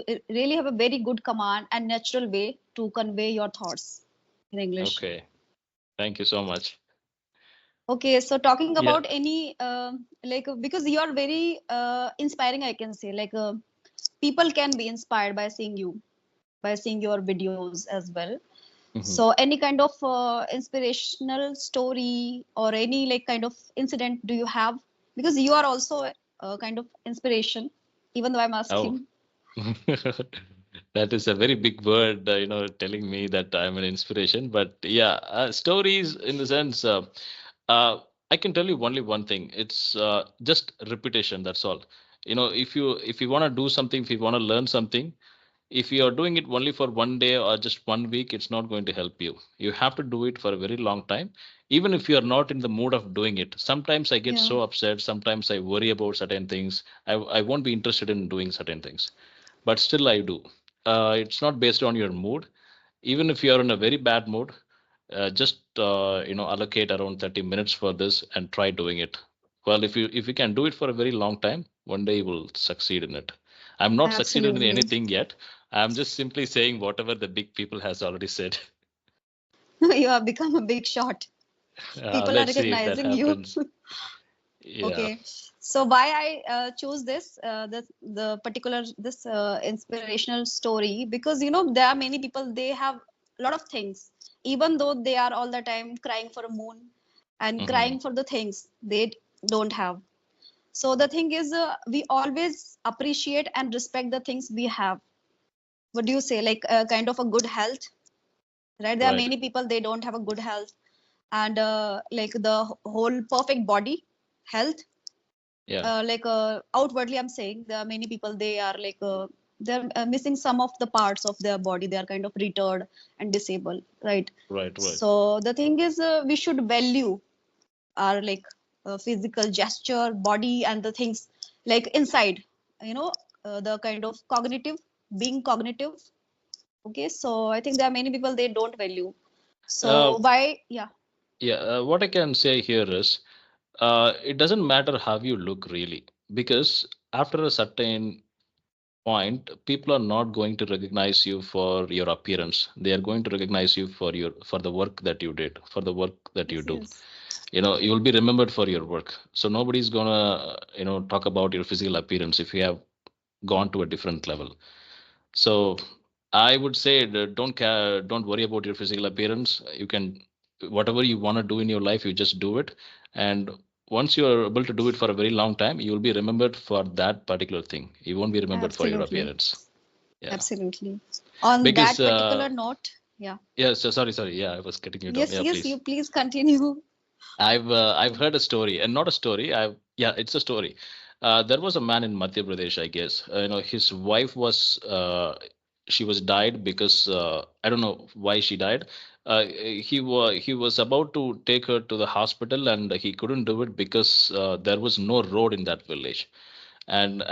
you really have a very good command and natural way to convey your thoughts in English. Okay. Thank you so much. Okay, so talking Yeah. about any like because you are very inspiring, I can say. Like people can be inspired by seeing you, by seeing your videos as well. Mhm. So any kind of inspirational story or any like kind of incident do you have? Because you are also a kind of inspiration, even though I'm Oh, asking. that is a very big word, telling me that I'm an inspiration. But yeah, stories in the sense, uh, I can tell you only one thing. It's just repetition. That's all. If you want to do something, if you want to learn something, if you are doing it only for one day or just one week, it's not going to help you. You have to do it for a very long time, even if you are not in the mood of doing it. Sometimes I get Yeah. so upset, sometimes I worry about certain things. I won't be interested in doing certain things, but still I do. It's not based on your mood. Even if you are in a very bad mood, just allocate around 30 minutes for this and try doing it. Well, if you can do it for a very long time, one day you will succeed in it. I'm not succeeded in Absolutely. anything yet. I'm just simply saying whatever the big people has already said. You have become a big shot. People are Let's see if that recognizing you. happens. Yeah. Okay, so why I choose this the particular this inspirational story, because there are many people, they have a lot of things, even though they are all the time crying for a moon and Hmm. crying for the things they don't have. So the thing is, we always appreciate and respect the things we have. What do you say? Like kind of a good health, right? There are Right. many people, they don't have a good health, and like the whole perfect body health, Yeah. like outwardly I'm saying there are many people, they are like they're missing some of the parts of their body, they are kind of retarded and disabled, right? Right. Right. So the thing is, we should value our like physical gesture, body, and the things like inside, you know the kind of cognitive, being cognitive. Okay, so I think there are many people, they don't value. Uh, So why? Yeah. yeah. What I can say here is, it doesn't matter how you look really, because after a certain point, people are not going to recognize you for your appearance. They are going to recognize you for the work that you did, for the work that you Yes, do. yes. You will be remembered for your work. So nobody's gonna talk about your physical appearance if you have gone to a different level. So I would say that don't worry about your physical appearance. You can, whatever you want to do in your life, you just do it. And once you are able to do it for a very long time, you will be remembered for that particular thing. You won't be remembered for your Absolutely. appearance. Yeah. Absolutely. On Because that particular note, yeah. yeah, so sorry. Yeah, I was cutting you down. Yes, Yeah, yes, please. you please continue. I've heard a story, and not a story. Yeah, it's a story. There was a man in Madhya Pradesh, I guess. His wife was she was died because I don't know why she died. He was about to take her to the hospital, and he couldn't do it because there was no road in that village, and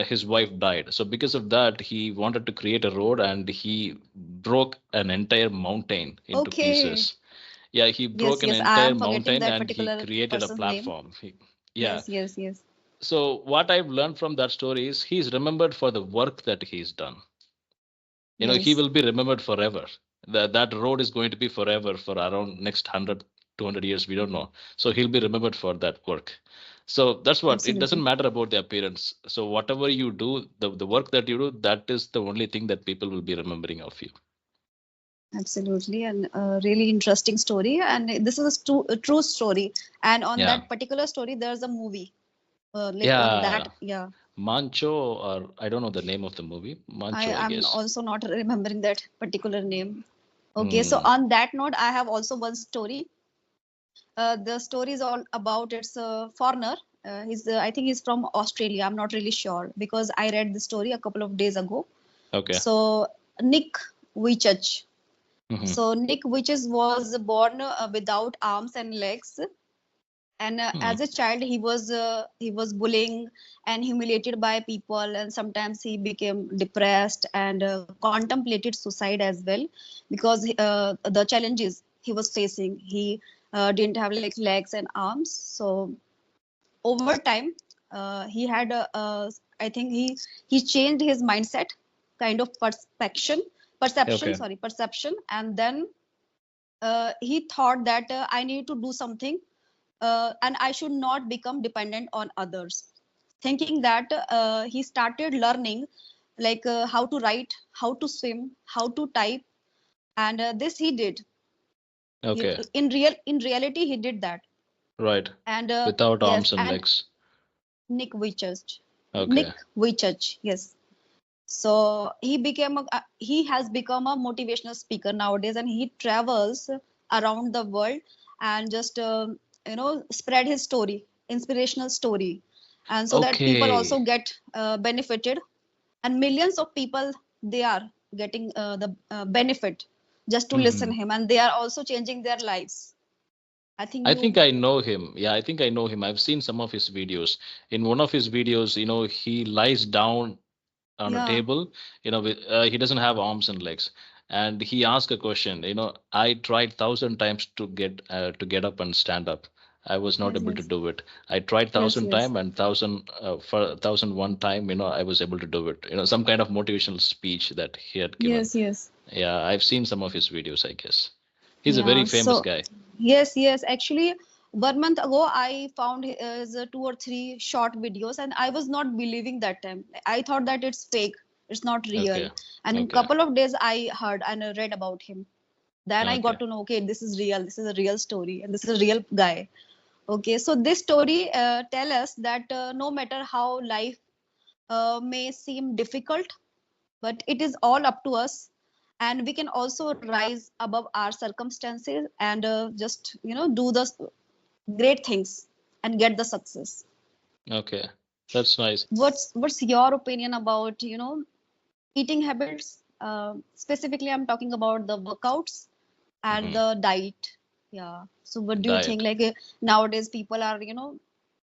his wife died. So because of that, he wanted to create a road, and he broke an entire mountain into Okay. pieces. Yeah, he Yes, broke an yes, I entire am forgetting mountain that and he particular created a person's name. platform. Yeah. Yes, yes, yes. So what I've learned from that story is he's remembered for the work that he's done. He Yes, will be remembered forever. That road is going to be forever for around next 100, 200 years. We don't know. So he'll be remembered for that work. So that's what, it doesn't absolutely. matter about the appearance. So whatever you do, the work that you do, that is the only thing that people will be remembering of you. Absolutely. And a really interesting story. And this is a true story. And on Yeah. that particular story, there's a movie. Like on Yeah. that, yeah. Mancho, or I don't know the name of the movie. Mancho, I I'm guess. also not remembering that particular name. Okay, so Hmm. on that note, I have also one story. The story is all about, it's a foreigner. I think he's from Australia. I'm not really sure because I read the story a couple of days ago. Okay. So Nick Vujicic. Hmm. So Nick Vujicic was born without arms and legs, and Hmm. as a child he was bullying and humiliated by people, and sometimes he became depressed and contemplated suicide as well, because the challenges he was facing. He didn't have like legs and arms. So over time, he had I think he changed his mindset, kind of Okay. perception. And then he thought that I need to do something, and I should not become dependent on others. Thinking that, he started learning like how to write, how to swim, how to type, and this he did. He, Okay. in reality, he did that. Right. And Without yes, arms and and legs. Nick Vujicic, Okay. Nick Vujicic, yes. So he has become a motivational speaker nowadays, and he travels around the world and just spread his story, inspirational story, and so that people also Okay. get benefited, and millions of people, they are getting the benefit just to listen Hmm. him, and they are also changing their lives. I think I think you, I know him. Yeah, I think I know him. I've seen some of his videos. In one of his videos, he lies down on a yeah, table, he doesn't have arms and legs. And he asked a question, I tried 1,000 times to get up and stand up. I was not yes, able to yes, do it. I tried yes, thousand yes, time and thousand for 1,001 time, I was able to do it. Some kind of motivational speech that he had given. yes, yes. Yeah, I've seen some of his videos, I guess. He's a very Yeah, famous so guy. yes, yes. Actually, 1 month ago, I found his two or three short videos, and I was not believing that time. I thought that it's fake, it's not real. Okay. And Okay. couple of days, I heard and read about him. Then I Okay. got to know, okay, this is real. This is a real story, and this is a real guy. Okay, so this story tell us that no matter how life may seem difficult, but it is all up to us, and we can also rise above our circumstances and just do the great things and get the success. Okay. That's nice. What's your opinion about eating habits? Specifically, I'm talking about the workouts and Hmm. the diet. Yeah, so what do you think, Diet. like nowadays people are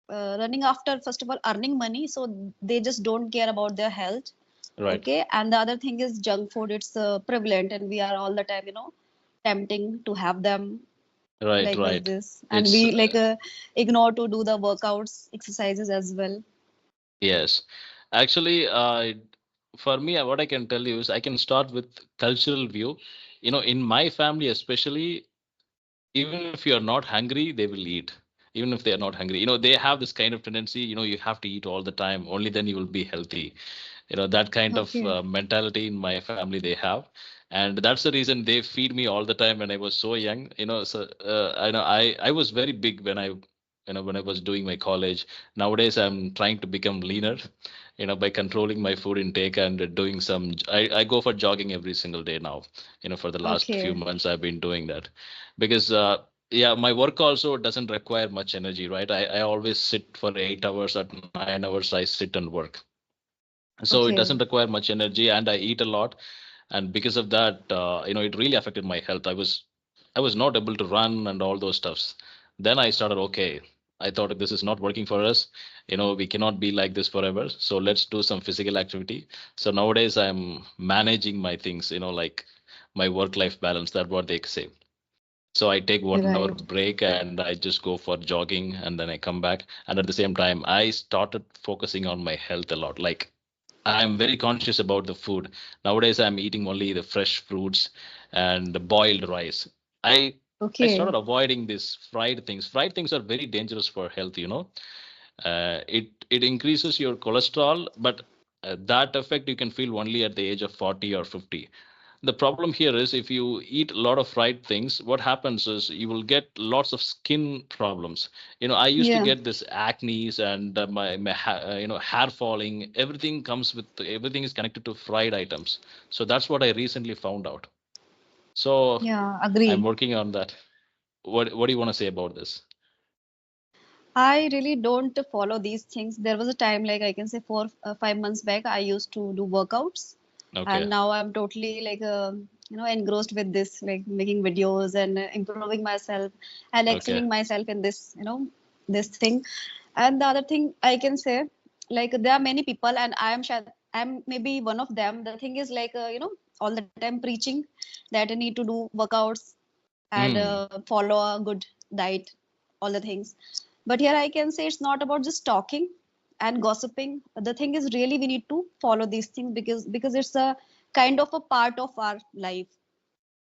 running after, first of all, earning money, so they just don't care about their health. Right. Okay, and the other thing is junk food. It's prevalent, and we are all the time tempting to have them Right. like Right. this, and It's we like ignore to do the workouts, exercises as well. Yes. Actually, for me, what I can tell you is I can start with cultural view. In my family, especially, even if you're not hungry, they will eat. Even if they are not hungry, they have this kind of tendency. You have to eat all the time. Only then you will be healthy. That kind of Okay, mentality in my family they have, and that's the reason they feed me all the time when I was so young. So I was very big when I was doing my college. Nowadays I'm trying to become leaner, by controlling my food intake and doing I go for jogging every single day now. For the last few okay, months I've been doing that because yeah, my work also doesn't require much energy, right? I always sit for 8 hours. At 9 hours I sit and work, so it doesn't okay, require much energy, and I eat a lot. And because of that, it really affected my health. I was not able to run and all those stuffs. Then I started, okay, I thought this is not working for us. We cannot be like this forever, so let's do some physical activity. So nowadays I'm managing my things, like my work life balance, that what they say. So I take 1 hour right, break and I just go for jogging, and then I come back. And at the same time, I started focusing on my health a lot. Like, I'm very conscious about the food. Nowadays, I'm eating only the fresh fruits and the boiled rice. I I okay, started avoiding these fried things. Fried things are very dangerous for health, it increases your cholesterol, but that effect you can feel only at the age of 40 or 50. The problem here is if you eat a lot of fried things, what happens is you will get lots of skin problems. I used to yeah, get this acne and hair falling. Everything is connected to fried items. So that's what I recently found out. So yeah, I'm agree. working on that. What do you want to say about this? I really don't follow these things. There was a time, like I can say 4 5 months back, I used to do workouts, Okay. and now I'm totally like engrossed with this, like making videos and improving myself and Okay. excelling myself in this, this thing. And the other thing I can say, like there are many people, and I'm maybe one of them. The thing is like all the time preaching that I need to do workouts and Mm. follow a good diet, all the things. But here I can say it's not about just talking. and gossiping. The thing is, really, we need to follow these things because it's a kind of a part of our life,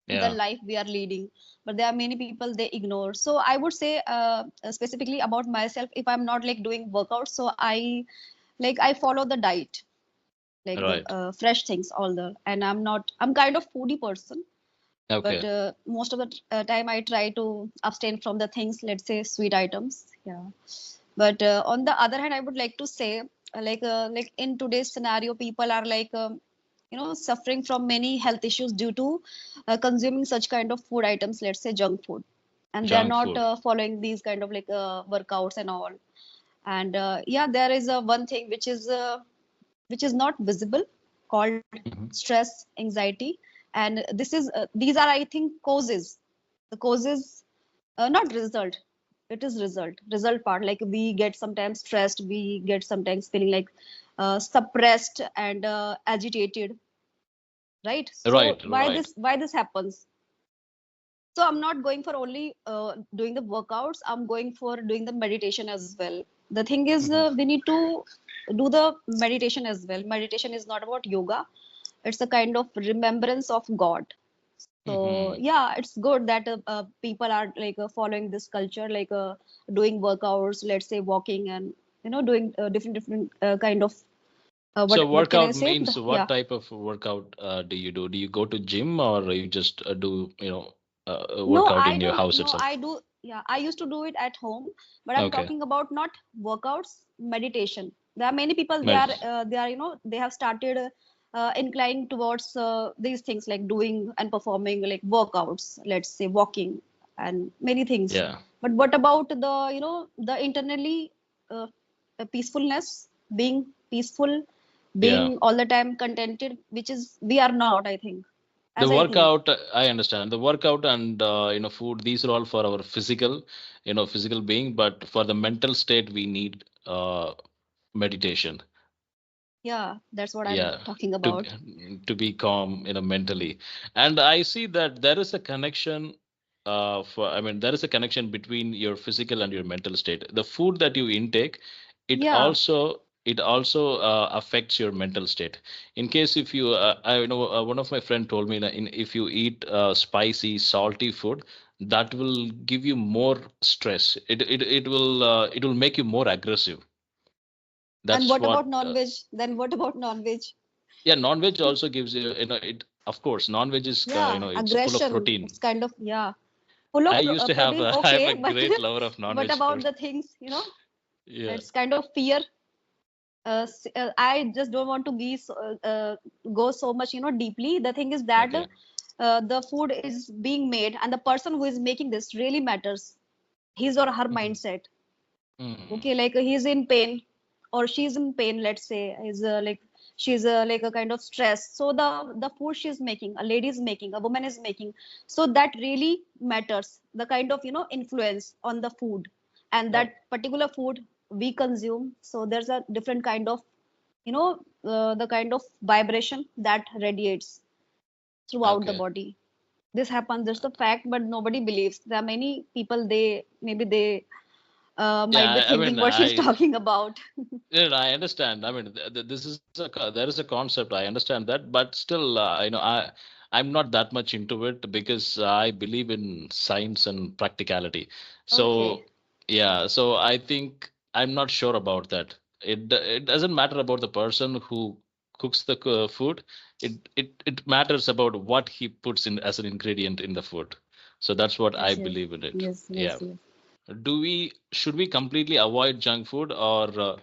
the Yeah. life we are leading. But there are many people they ignore. So I would say, specifically about myself, if I'm not like doing workouts, so I follow the diet, like the Right. fresh things, all the, and I'm kind of foodie person, but Okay. most of the time I try to abstain from the things, let's say sweet items. Yeah. But on the other hand, I would like to say, like in today's scenario, people are like, suffering from many health issues due to consuming such kind of food items, let's say junk food, and they are Junk not food. following these kind of like workouts and all. And yeah, there is a one thing which is not visible, called Hmm. stress, anxiety. And these are, I think, causes. The causes, not result. It is result part, like we get sometimes stressed, we get sometimes feeling like suppressed and agitated, right? So Right. Right. why this happens? So I'm not going for only doing the workouts, I'm going for doing the meditation as well. The thing is, Hmm. we need to do the meditation as well. Meditation is not about yoga, it's a kind of remembrance of God. So Hmm. yeah, it's good that people are like following this culture, like doing workouts, let's say walking, and doing different kind of So what can I workout say, means yeah. what type of workout do you do? Do you go to gym or you just do, No, workout I in your don't. house No, itself? I do. Yeah, I used to do it at home, but I'm Okay. talking about not workouts, meditation. There are many people, Medicine. they are, they have started inclining towards these things, like doing and performing like workouts, let's say walking and many things. Yeah. But what about the, the internally peacefulness, being peaceful, Yeah. being all the time contented, which is we are not, I think, The as I think. workout, I understand. The workout and food, these are all for our physical, physical being, but for the mental state, we need meditation. Yeah, that's what I'm Yeah, talking to about. to be calm, mentally. And I see that there is a connection, I mean, there is a connection between your physical and your mental state. The food that you intake, Yeah, it also affects your mental state. In case if you I know one of my friend told me that if you eat spicy salty food, that will give you more stress. It will make you more aggressive. and That's what what about non-veg? Then what about non-veg? yeah, non-veg also gives you, it, of course, non-veg is, Yeah, it's full of aggression. protein. It's kind of, yeah, full I of used to have, protein. I'm Okay, a but great lover of what non-veg about food. the things? Yeah. It's kind of fear. I just don't want to go so much, deeply. The thing is that Okay. the food is being made, and the person who is making this really matters. His or her Hmm. mindset. Hmm. Okay, like he's in pain or she's in pain, let's say, is like she's like a kind of stress. So the food she's making, a lady is making, a woman is making, so that really matters, the kind of influence on the food, and Oh, that particular food we consume. So there's a different kind of, the kind of vibration that radiates throughout the okay. body. This happens, that's the fact, but nobody believes. There are many people, they maybe they Yeah, might be I mean, thinking what she's talking about. yeah, I understand. I mean, this is there is a concept. I understand that, but still, I'm not that much into it because I believe in science and practicality. Okay. So yeah, so I think I'm not sure about that. It doesn't matter about the person who cooks the food. It matters about what he puts in as an ingredient in the food. So that's what I Yes, yes, believe in it. yes, Yeah. yes, yes. Should we completely avoid junk food, or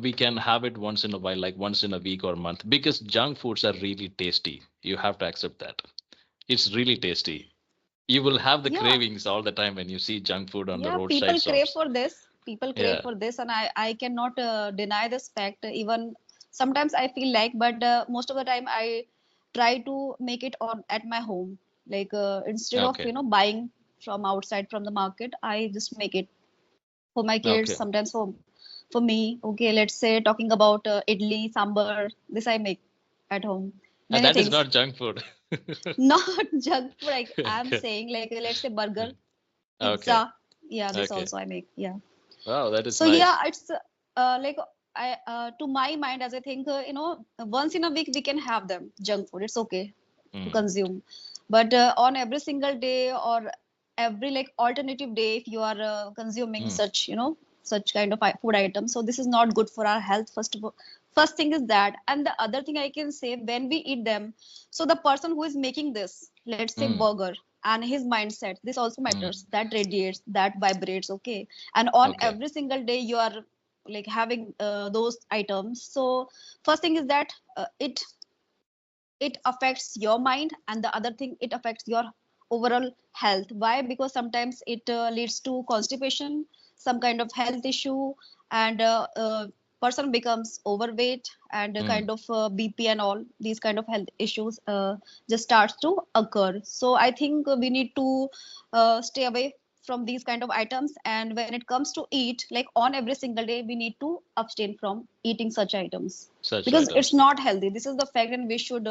we can have it once in a while, like once in a week or month, because junk foods are really tasty. You have to accept that. It's really tasty. You will have the Yeah, cravings all the time when you see junk food on the yeah. roadside People crave shops. for this. People crave Yeah. for this, and I cannot deny this fact. Even sometimes I feel like, but most of the time I try to make it on at my home. Like instead of Okay. buying from outside from the market, I just make it for my kids. Okay. Sometimes for me. Okay, let's say talking about idli, sambar. This I make at home. And Many that is things. not junk food. Not junk food. Like I'm Okay. saying, like let's say burger, Okay. pizza. Yeah, this Okay. also I make. Yeah. Wow, that is So yeah, nice. it's like to my mind, as I think, once in a week we can have them junk food. It's okay to Mm, consume, but on every single day or every like alternative day, if you are consuming mm, such, such kind of food items, so this is not good for our health. First of all, first thing is that, and the other thing I can say, when we eat them, so the person who is making this, let's say mm, burger, and his mindset, this also mm. matters, that radiates, that vibrates, okay, and on Okay. every single day you are like having those items. So first thing is that it affects your mind, and the other thing, it affects your overall health. Why? Because sometimes it leads to constipation, some kind of health issue, and person becomes overweight, and Mm. kind of bp and all these kind of health issues just starts to occur. So I think we need to stay away from these kind of items, and when it comes to eat, like on every single day, we need to abstain from eating such items, Such because it's items. not healthy. This is the fact, and we should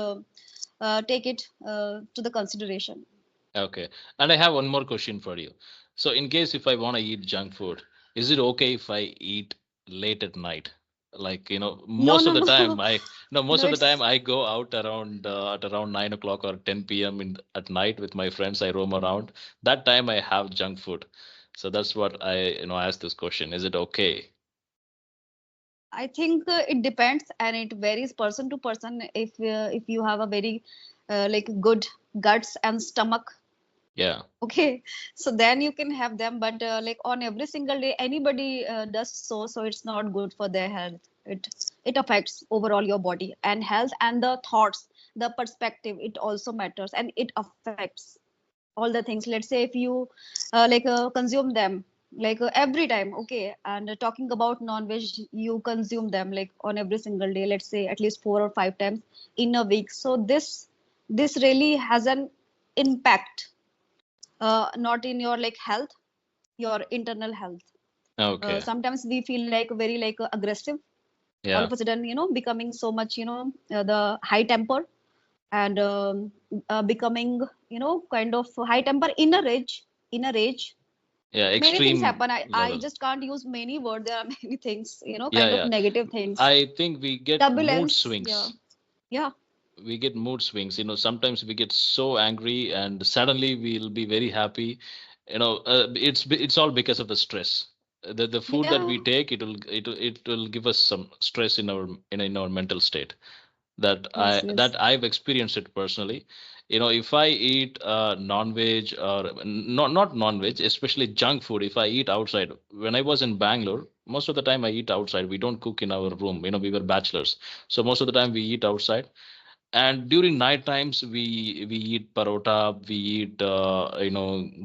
take it to the consideration. Okay. And I have one more question for you. So, in case if I want to eat junk food, is it okay if I eat late at night? Like, No, most no, of the no, time most no. of the time It's I go out around at around 9 o'clock or 10 p.m. At night with my friends. I roam around. That time I have junk food. So that's what I asked this question. Is it okay? I think it depends, and it varies person to person. If you have a very like good guts and stomach, Yeah. okay, so then you can have them. But like on every single day, anybody does so it's not good for their health. It affects overall your body and health, and the thoughts, the perspective. It also matters, and it affects all the things. Let's say if you consume them like every time, okay, and talking about non-veg, you consume them like on every single day, let's say at least 4 or 5 times in a week. So this really has an impact, not in your like health, your internal health. Okay. Sometimes we feel like very like aggressive, all Yeah. of a sudden, becoming so much, the high temper, and becoming, kind of high temper in a rage. Yeah. Many things Extreme happen. I level. just can't use many words. There are many things, Yeah. kind of Yeah. negative things. I think we get mood Turbulence, yeah, swings. yeah. We get mood swings. Sometimes we get so angry and suddenly we'll be very happy. It's all because of the stress. The food that Yeah, we take, it will give us some stress in our mental state. that yes, I yes. that I've experienced it personally. If I eat non-veg, or not non-veg, especially junk food, if I eat outside. When I was in Bangalore, most of the time I eat outside. We don't cook in our room. We were bachelors, so most of the time we eat outside. And during night times, we eat parota, we eat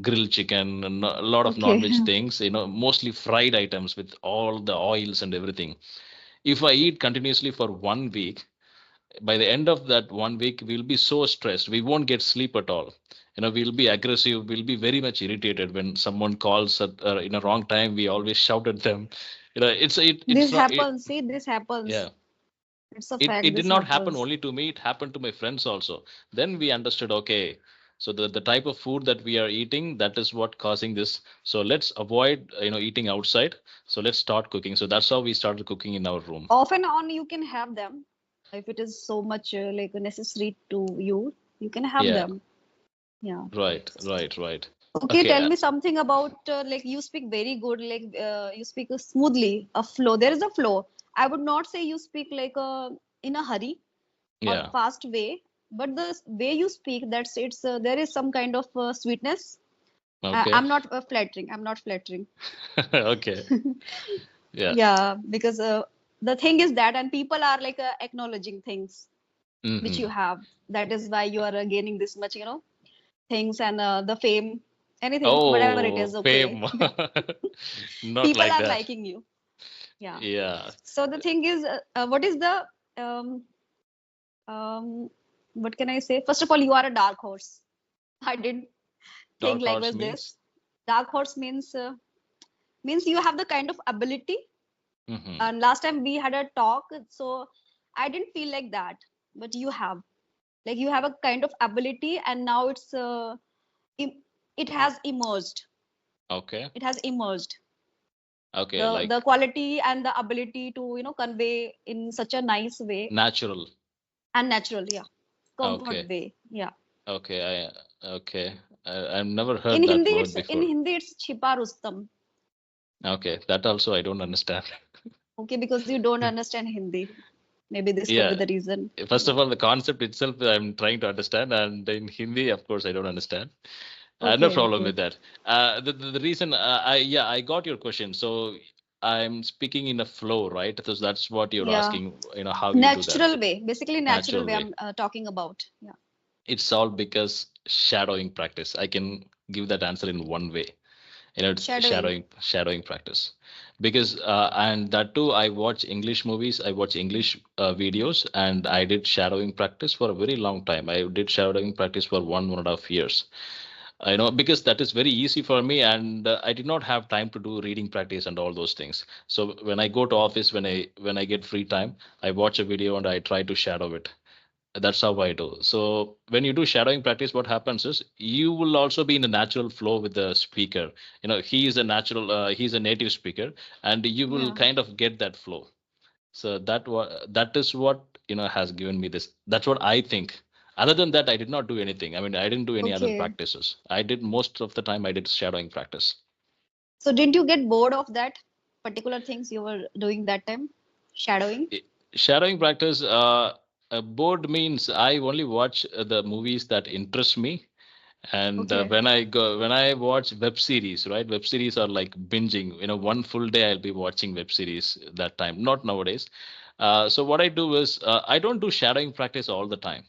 grilled chicken, and a lot of Okay. non-veg things. Mostly fried items with all the oils and everything. If I eat continuously for 1 week, by the end of that 1 week we'll be so stressed, we won't get sleep at all. We'll be aggressive, we'll be very much irritated when someone calls in a wrong time. We always shout at them. It's This not it, happens. See, this happens. yeah. It's a It fact. did This not happen happens. only to me, it happened to my friends also. Then we understood, okay, so the type of food that we are eating, that is what causing this. So let's avoid eating outside. So let's start cooking. So that's how we started cooking in our room. Off and on, you can have them if it is so much like necessary to you. You can have Yeah. them. Yeah. Right, right, right. Okay, Okay. tell me something about like you speak very good, like you speak smoothly, a flow. There is a flow. I would not say you speak like in a hurry or Yeah. fast way, but the way you speak, that's it's there is some kind of sweetness. Okay. I'm not flattering. I'm not flattering. Okay. Yeah. Yeah, because the thing is that, and people are like acknowledging things which you Mm-hmm. have. That is why you are gaining this much, things, and the fame, anything, whatever it Oh, is, okay. fame. Not People like are that. liking you. Yeah. Yeah. So the thing is, what is the um, um, what can I say? First of all, you are a dark horse. I didn't think Dark like horse was this. means. Dark horse means you have the kind of ability. Mm-hmm. And last time we had a talk, so I didn't feel like that, but you have, like you have a kind of ability, and now it has emerged. Okay. It has emerged. Okay, The like quality and the ability to convey in such a nice way natural. and natural, yeah, comfort Okay, way, yeah. okay, okay. I've never In heard that Hindi word it's in before. Hindi it's Chipa Rustam. Okay, that also I don't understand. Okay, because you don't understand Hindi. Maybe this could be Yeah, the reason. first Yeah. of all, the concept itself I'm trying to understand, and in Hindi, of course, I don't understand. No Okay, problem okay. with that. The reason I got your question. So I'm speaking in a flow, right? So that's what you're Yeah. asking. How you do that Natural way. Basically natural natural way way. I'm talking about. Yeah. It's all because shadowing practice. I can give that answer in one way. It's Shadowing. shadowing practice, because and that too, I watch English movies, I watch English videos, and I did shadowing practice for a very long time. I did shadowing practice for 1.5 years. Because that is very easy for me, and I did not have time to do reading practice and all those things. So when I go to office, when I get free time, I watch a video and I try to shadow it. That's how I do. So when you do shadowing practice, what happens is you will also be in a natural flow with the speaker. He's a native speaker, and you will Yeah. kind of get that flow. So that is what has given me this. That's what I think. Other than that, I did not do anything. I mean, I didn't do any other Okay. practices. I did most of the time. I did shadowing practice. So didn't you get bored of that particular things you were doing that time? Shadowing? I- Shadowing practice. Bored means I only watch the movies that interest me. And Okay. when I watch web series, right? Web series are like binging. One full day I'll be watching web series that time. Not nowadays. So what I do is I don't do shadowing practice all the time.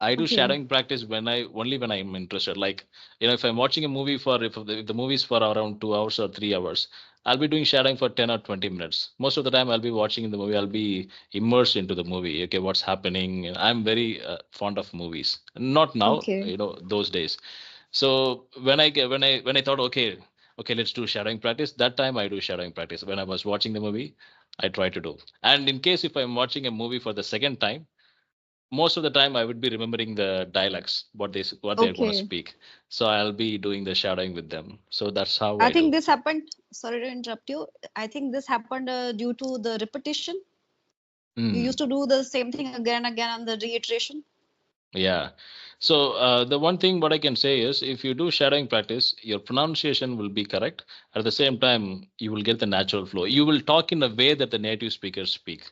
I do Okay. shadowing practice when I'm interested. Like, if I'm watching a movie if the movie is for around 2 hours or 3 hours, I'll be doing shadowing for 10 or 20 minutes. Most of the time, I'll be watching the movie. I'll be immersed into the movie. Okay, what's happening? I'm very fond of movies. Not now, Okay. those days. So when I thought, okay, let's do shadowing practice. That time I do shadowing practice. When I was watching the movie, I try to do. And in case if I'm watching a movie for the second time, most of the time I would be remembering the dialects, what they're going to Okay. speak. So I'll be doing the shadowing with them. So that's how I I think do. this happened. Sorry to interrupt you. I think this happened due to the repetition. You used Mm, to do the same thing again and again on the reiteration. yeah. So the one thing what I can say is, if you do shadowing practice, your pronunciation will be correct. At the same time, you will get the natural flow. You will talk in a way that the native speakers speak.